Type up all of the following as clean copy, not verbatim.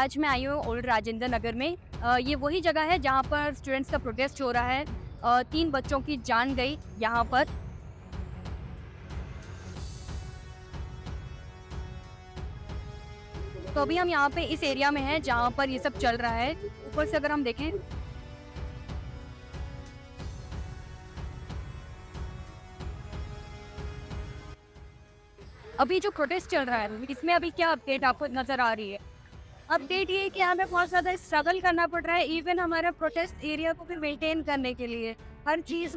आज मैं आई हूँ ओल्ड राजेंद्र नगर में। ये वही जगह है जहाँ पर स्टूडेंट्स का प्रोटेस्ट हो रहा है। 3 बच्चों की जान गई यहाँ पर। तो अभी हम यहाँ पे इस एरिया में हैं जहाँ पर ये सब चल रहा है। ऊपर से अगर हम देखें, अभी जो प्रोटेस्ट चल रहा है इसमें अभी क्या अपडेट आपको नजर आ रही है? अपडेट ये है कि हमें बहुत ज़्यादा स्ट्रगल करना पड़ रहा है, इवन हमारा प्रोटेस्ट एरिया को भी मेंटेन करने के लिए। हर चीज़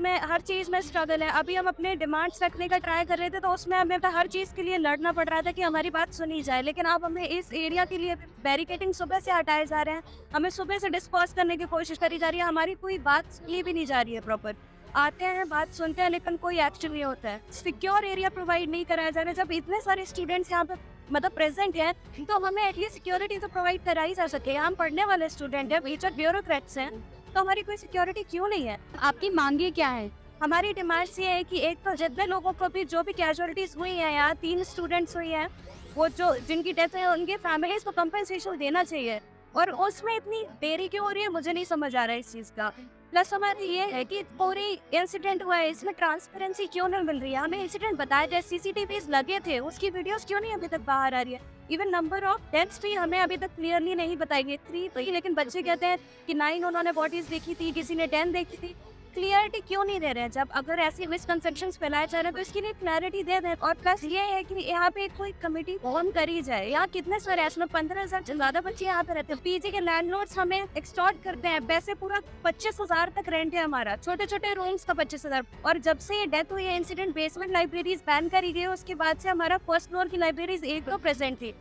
में स्ट्रगल है। अभी हम अपने डिमांड्स रखने का ट्राई कर रहे थे, तो उसमें हमें हर चीज़ के लिए लड़ना पड़ रहा था कि हमारी बात सुनी जाए। लेकिन अब हमें इस एरिया के लिए बैरिकेडिंग सुबह से हटाए जा रहे हैं। हमें सुबह से डिस्कस करने की कोशिश करी जा रही है, हमारी कोई बात सुनी भी नहीं जा रही है प्रॉपर। आते हैं, बात सुनते हैं, लेकिन कोई एक्शन नहीं होता है। सिक्योर एरिया प्रोवाइड नहीं कराया जा रहा है। जब इतने सारे स्टूडेंट्स यहाँ पे मतलब प्रेजेंट है, तो हमें एटलीस्ट सिक्योरिटी तो प्रोवाइड कराई जा सके। हम पढ़ने वाले स्टूडेंट हैं, बीच ब्यूरोक्रेट्स हैं, तो हमारी कोई सिक्योरिटी क्यों नहीं है? आपकी मांगे क्या है? हमारी डिमांड्स ये है कि एक तो जितने लोगों को भी जो भी कैजुअलिटीज हुई है, यहाँ 3 स्टूडेंट्स हुई हैं, वो जो जिनकी डेथ है उनके फैमिलीज को कंपनसेशन देना चाहिए। और उसमें इतनी देरी क्यों हो रही है, मुझे नहीं समझ आ रहा है इस चीज़ का। प्लस हमारे ये है कि पूरी इंसिडेंट हुआ है, इसमें ट्रांसपेरेंसी क्यों नहीं मिल रही है? हमें इंसिडेंट बताया जाए, सीसीटीवीज लगे थे, उसकी वीडियोस क्यों नहीं अभी तक बाहर आ रही है? इवन नंबर ऑफ डेथ्स भी हमें अभी तक क्लियरली नहीं बताई गई। 3 तो ही, लेकिन बच्चे कहते हैं कि 9 उन्होंने बॉडीज देखी थी, किसी ने 10 देखी थी। क्लियरिटी क्यों नहीं दे रहे हैं? जब अगर ऐसी मिसकंसेप्शंस फैलाए जा रहे हैं तो इसके लिए क्लैरिटी दे दें। और प्लस ये है कि यहाँ पे कोई कमेटी फॉर्म करी जाए। यहाँ कितने सारे इसमें 15,000 से ज्यादा बच्चे यहाँ पे रहते हैं। पीजी के लैंडलॉर्ड्स हमें एक्सटॉर्ट करते हैं, वैसे पूरा 25,000 तक रेंट है हमारा, छोटे छोटे रूम्स का 25,000। और जब से ये डेथ हुई है, इंसिडेंट बेसमेंट लाइब्रेरीज बैन करी गई, उसके बाद से हमारा फर्स्ट फ्लोर की लाइब्रेरीज एक तो प्रेजेंट थी।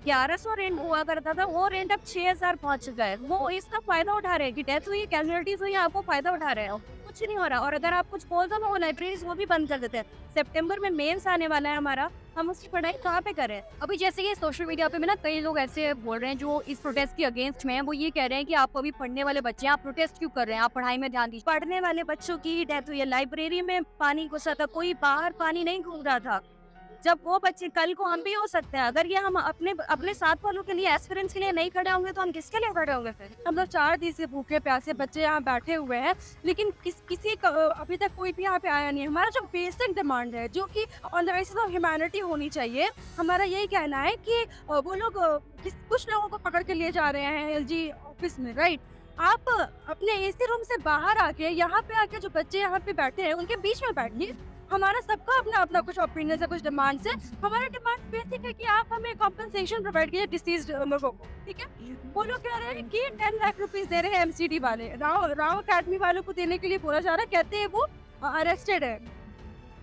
1100 रेंट हुआ करता था, वो रेंट अब 6,000 पहुंच गए। वो इसका फायदा उठा रहे हैं कि डेथ हुई, कैजुअलिटीज हुई, आपको फायदा उठा रहे हो, कुछ नहीं हो रहा। और अगर आप कुछ बोल दो ना, वो लाइब्रेरीज वो भी बंद कर देते हैं। सितंबर में मेंस आने वाला है हमारा, हम उसकी पढ़ाई कहाँ पे करें? अभी जैसे कि सोशल मीडिया पे ना कई लोग ऐसे बोल रहे हैं जो इस प्रोटेस्ट के अगेंस्ट में हैं। वो ये कह रहे हैं कि आप अभी पढ़ने वाले बच्चे हैं, आप प्रोटेस्ट क्यों कर रहे हैं? आप पढ़ाई में ध्यान दीजिए। पढ़ने वाले बच्चों की डेथ हुई है, लाइब्रेरी में पानी घुसा था, कोई बाहर पानी नहीं घूम रहा था। जब वो बच्चे, कल को हम भी हो सकते हैं। अगर ये हम अपने अपने साथ वालों के लिए, एस्पिरेंट्स के लिए नहीं खड़े होंगे, तो हम किसके लिए खड़े होंगे फिर? हम लोग 4 दिन से भूखे प्यासे बच्चे यहाँ बैठे हुए हैं, लेकिन किसी का अभी तक कोई भी यहाँ पे आया नहीं है। हमारा जो बेसिक डिमांड है, जो कि on the basis of humanity होनी चाहिए, हमारा यही कहना है कि वो लोग कुछ लोगों को पकड़ के ले जा रहे हैं एलजी ऑफिस में, राइट? आप अपने एसी रूम से बाहर आके यहाँ पे आके जो बच्चे यहाँ पे बैठे हैं उनके बीच में बैठिए। हमारा सबका अपना अपना कुछ ओपिनियन है, कुछ डिमांड्स है। हमारा डिमांड बेसिक है कि आप हमें कॉम्पनसेशन प्रोवाइड कीजिए डिसीज्ड लोगों को, ठीक है? वो लोग कह रहे हैं कि 10 लाख रुपीस दे रहे हैं एमसीडी वाले, राव अकेडमी वालों को देने के लिए बोला जा रहा है। कहते हैं वो अरेस्टेड है।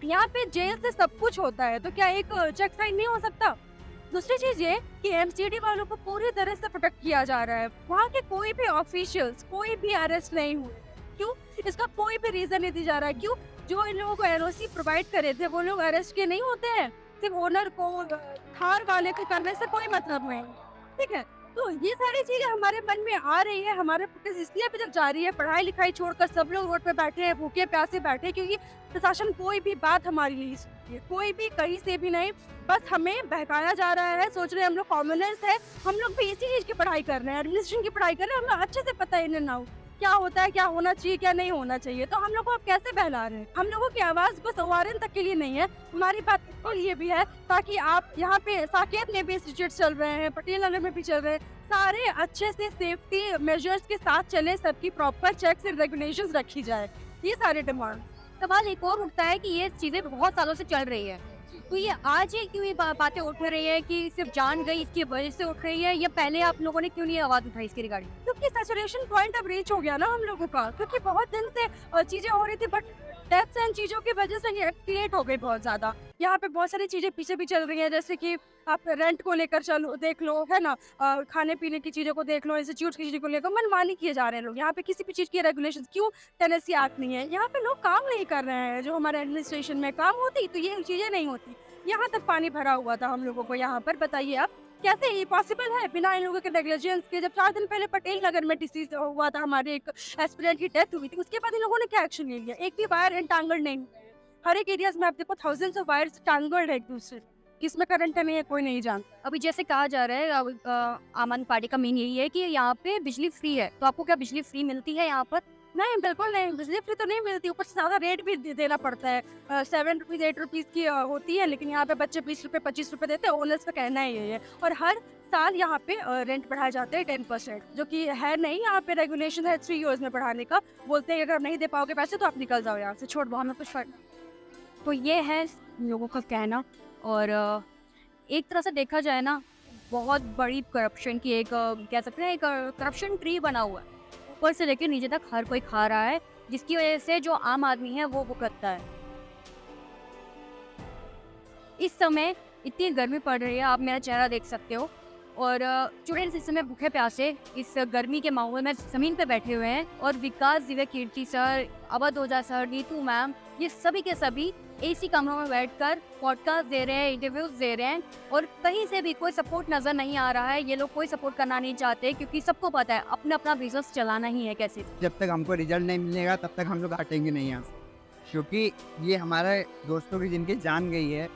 यहाँ पे जेल से सब कुछ होता है, तो क्या एक चेक साइन नहीं हो सकता? दूसरी चीज ये कि एमसीडी वालों को पूरी तरह से प्रोटेक्ट किया जा रहा है। वहाँ के कोई भी ऑफिशियल्स, कोई भी अरेस्ट नहीं हुए। क्यों? इसका कोई भी रीजन नहीं दिया जा रहा है। क्यों? जो इन लोगों को एनओसी प्रोवाइड करे थे वो लोग अरेस्ट के नहीं होते हैं। सिर्फ ओनर को, थार वाले को करने से कोई मतलब नहीं, ठीक है? तो ये सारी चीजें हमारे मन में आ रही है। हमारे प्रोटेस्ट इसलिए अभी तक जारी है। पढ़ाई लिखाई छोड़कर सब लोग रोड पे बैठे हैं, भूखे प्यासे बैठे हैं, क्योंकि प्रशासन कोई भी बात हमारी नहीं सुनती है, कोई भी कहीं से भी नहीं। बस हमें बहकाया जा रहा है। सोच रहे हैं हम लोग कॉमनर्स है, हम लोग भी इसी चीज की पढ़ाई कर रहे हैं, एडमिनिस्ट्रेशन की पढ़ाई कर रहे हैं। हमें अच्छे से पता है इन एंड आउट क्या होता है, क्या होना चाहिए, क्या नहीं होना चाहिए। तो हम लोग को आप कैसे बहला रहे हैं? हम लोगों की आवाज बस ओआरएन तक के लिए नहीं है, हमारी बात इसके लिए भी है, ताकि आप यहाँ पे साकेत में भी इंस्टीट्यूट चल रहे हैं, पटेल नगर में भी चल रहे हैं, सारे अच्छे से सेफ्टी मेजर्स के साथ चले, सबकी प्रॉपर चेक्स एंड रेगुलेशंस रखी जाए। ये सारे डिमांड। सवाल एक और उठता है कि ये चीजें बहुत सालों से चल रही है, तो ये आज ही क्यों ये बातें उठ रही है कि सिर्फ जान गई इसकी वजह से उठ रही है, या पहले आप लोगों ने क्यों नहीं आवाज उठाई इसके रिगार्डिंग? क्योंकि सैचुरेशन पॉइंट अब रीच हो गया ना हम लोगों का, क्योंकि बहुत दिन से चीजें हो रही थी, बट डेथ्स एंड चीजों की वजह से ये एस्केलेट हो गई बहुत ज्यादा। यहाँ पे बहुत सारी चीजें पीछे भी चल रही हैं, जैसे कि आप रेंट को लेकर चलो, देख लो, है ना? खाने पीने की चीजों को देख लो, इंस्टीट्यूट की चीजों को लेकर मनमानी किए जा रहे हैं लोग। यहाँ पे किसी भी चीज की रेगुलेशन, क्यों टेनेसी एक्ट नहीं है? यहाँ पे लोग काम नहीं कर रहे हैं। जो हमारे एडमिनिस्ट्रेशन में काम होती तो ये चीजें नहीं होती। यहाँ तक पानी भरा हुआ था हम लोगों को यहाँ पर। बताइए आप कैसे ये पॉसिबल है बिना इन लोगों के नेग्लिजेंस के? जब 4 दिन पहले पटेल नगर में डिसीज हुआ था, हमारे एक एस्पिरेंट की डेथ हुई थी, उसके बाद इन लोगों ने क्या एक्शन ले लिया? एक भी वायर एंटांगल्ड नहीं। हर एक एरियाज में आप देखो थाउजेंड्स ऑफ वायर्स टांगल्ड है एक दूसरे। किसमें करंट है नहीं है कोई नहीं जानता। अभी जैसे कहा जा रहा है आम आदमी पार्टी का मेन यही है कि यहाँ पे बिजली फ्री है, तो आपको क्या बिजली फ्री मिलती है यहाँ पर? नहीं, बिल्कुल नहीं, बिजली फ्री तो नहीं मिलती, ऊपर से ज़्यादा रेट भी देना पड़ता है। 7 रुपीज़ 8 रुपीज़ की होती है, लेकिन यहाँ पे बच्चे 20 रुपये 25 रुपये देते हैं, ओनर्स का कहना ही यही है। और हर साल यहाँ पे रेंट बढ़ाए जाते हैं 10%, जो कि है नहीं, यहाँ पे रेगुलेशन है 3 ईयर्स में बढ़ाने का। बोलते हैं अगर नहीं दे पाओगे पैसे तो आप निकल जाओ यहाँ से, छोड़ दो, हमें कुछ फ़र्क। तो ये है लोगों का कहना। और एक तरह से देखा जाए ना, बहुत बड़ी करप्शन की एक कह सकते हैं एक करप्शन ट्री बना हुआ है, ऊपर से लेकर नीचे तक हर कोई खा रहा है, जिसकी वजह से जो आम आदमी है वो भुगतता है। इस समय इतनी गर्मी पड़ रही है, आप मेरा चेहरा देख सकते हो, और स्टूडेंट्स इस समय भूखे प्यासे इस गर्मी के माहौल में ज़मीन पे बैठे हुए हैं, और विकास दिव्य कीर्ति सर, अवध ओझा सर, नीतू मैम, ये सभी के सभी एसी कमरों में बैठकर पॉडकास्ट दे रहे हैं, इंटरव्यूज दे रहे हैं, और कहीं से भी कोई सपोर्ट नज़र नहीं आ रहा है। ये लोग कोई सपोर्ट करना नहीं चाहते, क्योंकि सबको पता है अपना अपना बिजनेस चलाना ही है कैसे। जब तक हमको रिजल्ट नहीं मिलेगा तब तक हम लोग हटेंगे नहीं यहाँ से, क्योंकि ये हमारे दोस्तों की जिनकी जान गई है।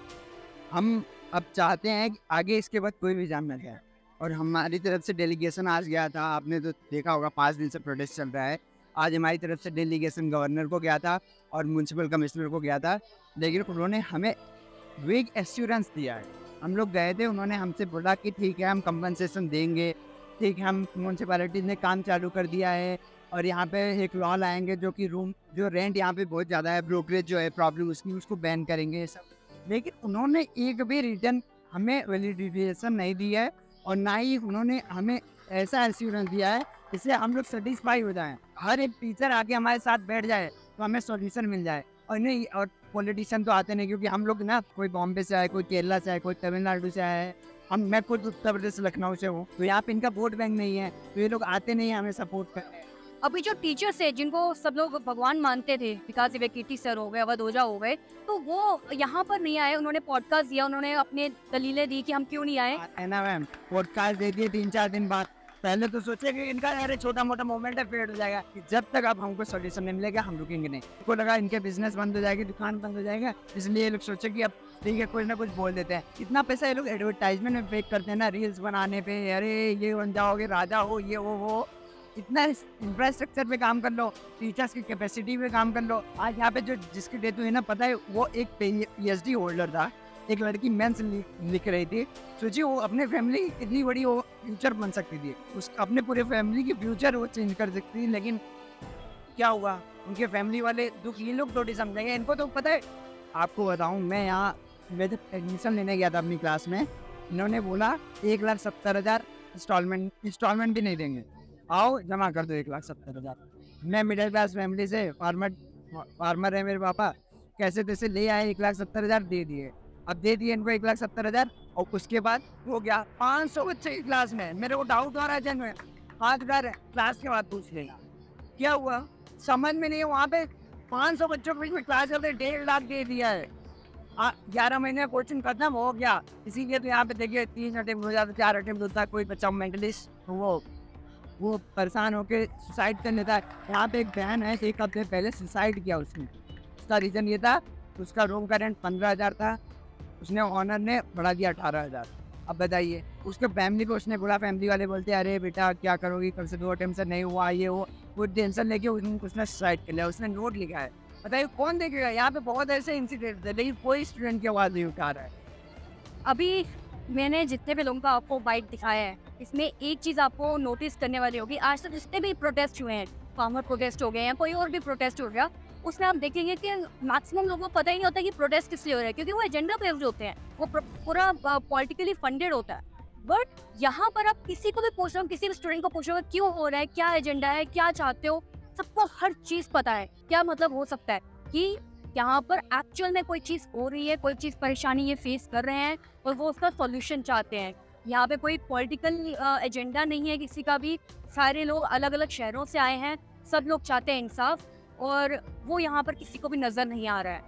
हम अब चाहते हैं कि आगे इसके बाद कोई भी जान न जाए, और हमारी तरफ से डेलीगेशन आज गया था, आपने तो देखा होगा 5 दिन से प्रोटेस्ट चल रहा है। आज हमारी तरफ से डेलीगेशन गवर्नर को गया था और म्यूनसिपल कमिश्नर को गया था, लेकिन उन्होंने हमें वेग एश्योरेंस दिया है। हम लोग गए थे, उन्होंने हमसे बोला कि ठीक है हम कंपनसेशन देंगे, ठीक है हम म्यूनसिपैलिटी ने काम चालू कर दिया है, और यहाँ पे एक लॉ लाएंगे जो कि रूम जो रेंट यहाँ पे बहुत ज़्यादा है, ब्रोकरेज जो है प्रॉब्लम उसकी, उसको बैन करेंगे ये सब। लेकिन उन्होंने एक भी रिटर्न हमें वैलिडेशन नहीं दिया है, और ना ही उन्होंने हमें ऐसा एश्योरेंस दिया है जिससे हम लोग सेटिस्फाई हो जाएं। हर एक टीचर आके हमारे साथ बैठ जाए तो हमें सॉल्यूशन मिल जाए। और नहीं, और पॉलिटिशियन तो आते नहीं, क्योंकि हम लोग ना कोई बॉम्बे से आए, कोई केरला से आए, कोई तमिलनाडु से आए हैं। मैं खुद उत्तर प्रदेश लखनऊ से हूँ, तो यहाँ पे इनका वोट बैंक नहीं है, तो ये लोग आते नहीं हैं हमें सपोर्ट करने। अभी जो टीचर्स है जिनको सब लोग भगवान मानते थे, विकास दिव्य कीर्ति सर हो गए, अवध ओझा हो गए, तो वो यहाँ पर नहीं आए। उन्होंने पॉडकास्ट दिया, उन्होंने अपने दलीलें दी कि हम क्यों नहीं आए। है ना मैम, पॉडकास्ट दे दिए 3-4 दिन बाद। पहले तो सोचे कि इनका यार छोटा मोटा मूवमेंट है, फेड हो जाएगा, जब तक अब हमको सोल्यूशन नहीं मिलेगा हम रुकेंगे नहीं। इनको लगा इनके बिजनेस बंद हो जाएगी, दुकान बंद हो जाएगा, इसलिए ये लोग सोचे कि अब ठीक है कुछ ना कुछ बोल देते हैं। इतना पैसा ये लोग एडवर्टाइजमेंट में फेक करते हैं ना, रील्स बनाने पे, अरे ये बन जाओगे राजा हो, ये वो इतना इंफ्रास्ट्रक्चर पे काम कर लो, टीचर्स की कैपेसिटी पे काम कर लो। आज यहाँ पे जो जिसकी डेथ हुई ना, पता है वो एक PhD होल्डर था, एक लड़की मेंस लिख रही थी। सोचिए वो अपने फैमिली की कितनी बड़ी वो फ्यूचर बन सकती थी, उस अपने पूरे फैमिली की फ्यूचर वो चेंज कर सकती थी, लेकिन क्या हुआ, उनके फैमिली वाले दुख ये लोग थोड़ी समझेंगे। इनको तो पता है। आपको बताऊँ, मैं जब एडमिशन लेने गया था अपनी क्लास में, इन्होंने बोला 1,70,000 इंस्टॉलमेंट भी नहीं देंगे, आओ जमा कर दो 1,70,000। मैं मिडिल क्लास फैमिली से, फार्मर है मेरे पापा, कैसे तैसे ले आए 1,70,000 दे दिए। अब दे दिए इनको 1,70,000, और उसके बाद हो गया 500 बच्चे की क्लास में। मेरे को डाउट हो रहा है जन में, 5,000 क्लास के बाद पूछ लेगा क्या हुआ, समझ में नहीं है। वहाँ पे 500 बच्चों के बीच में क्लास चलते 1.5 लाख दे दिया है। 11 महीने कोचिंग खत्म हो गया। इसीलिए तो यहाँ पे देखिए 3 अटेम्प्ट हो जाता, 4 अटेम्प्ट होता है, कोई बच्चा मेंटलिस्ट वो परेशान होकर सुसाइड कर लेता है। यहाँ पे एक बहन है, 1 हफ्ते पहले सुसाइड किया उसने। उसका रीज़न ये था, उसका रूम का रेंट 15,000 था, उसने ऑनर ने बढ़ा दिया 18,000। अब बताइए, उसके फैमिली को उसने बोला, फैमिली वाले बोलते हैं अरे बेटा क्या करोगी, कल से 2 अटेम्प्ट से नहीं हुआ, ये वो टेंशन लेके उसने सुसाइड कर लिया। उसने नोट लिखा है, बताइए कौन देखेगा। यहाँ पे बहुत ऐसे इंसिडेंट है, लेकिन कोई स्टूडेंट की आवाज़ नहीं उठा रहा है। अभी मैंने जितने भी लोगों का आपको बाइट दिखाया है, इसमें एक चीज़ आपको नोटिस करने वाली होगी। आज तक जितने भी प्रोटेस्ट हुए हैं, फार्मर प्रोटेस्ट हो गए हैं, कोई और भी प्रोटेस्ट हो गया, उसमें आप देखेंगे कि मैक्सिमम लोगों को पता ही नहीं होता कि प्रोटेस्ट किस लिए हो रहा है, क्योंकि वो एजेंडा बेस्ड होते हैं, वो पूरा पॉलिटिकली फंडेड होता है। बट यहाँ पर आप किसी को भी पूछ रहे हो, किसी भी स्टूडेंट को पूछ रहे हो क्यों हो रहा है, क्या एजेंडा है, क्या चाहते हो, सबको हर चीज़ पता है। क्या मतलब हो सकता है कि यहाँ पर एक्चुअल में कोई चीज़ हो रही है, कोई चीज़ परेशानी ये फेस कर रहे हैं और वो उसका सॉल्यूशन चाहते हैं। यहाँ पे कोई पॉलिटिकल एजेंडा नहीं है किसी का भी। सारे लोग अलग अलग शहरों से आए हैं, सब लोग चाहते हैं इंसाफ, और वो यहाँ पर किसी को भी नज़र नहीं आ रहा है।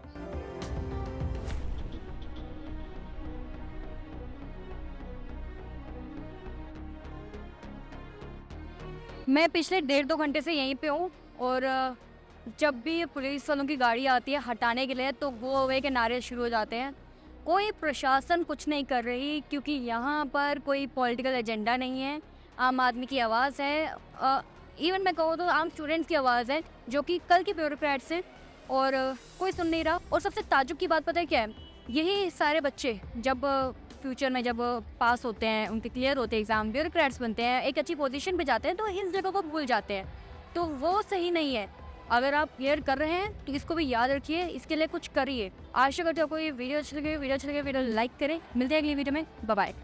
मैं पिछले 1.5-2 घंटे से यहीं पे हूँ, और जब भी पुलिस वालों की गाड़ी आती है हटाने के लिए, तो वो वे के नारे शुरू हो जाते हैं। कोई प्रशासन कुछ नहीं कर रही, क्योंकि यहाँ पर कोई पॉलिटिकल एजेंडा नहीं है। आम आदमी की आवाज़ है, इवन मैं कहूँ तो आम स्टूडेंट्स की आवाज़ है, जो कि कल के ब्यूरोक्रेट्स हैं, और कोई सुन नहीं रहा। और सबसे ताज्जुब की बात पता है क्या है? यही सारे बच्चे जब फ्यूचर में जब पास होते हैं, उनके क्लियर होते हैं एग्ज़ाम, ब्यूरोक्रेट्स बनते हैं, एक अच्छी पोजीशन पे जाते हैं, तो इस जगह को भूल जाते हैं। तो वो सही नहीं है। अगर आप क्लियर कर रहे हैं तो इसको भी याद रखिए, इसके लिए कुछ करिए। आशा करते हो आपको ये वीडियो अच्छी लगे, वीडियो लाइक करें। मिलते हैं अगली वीडियो में, बाय बाय।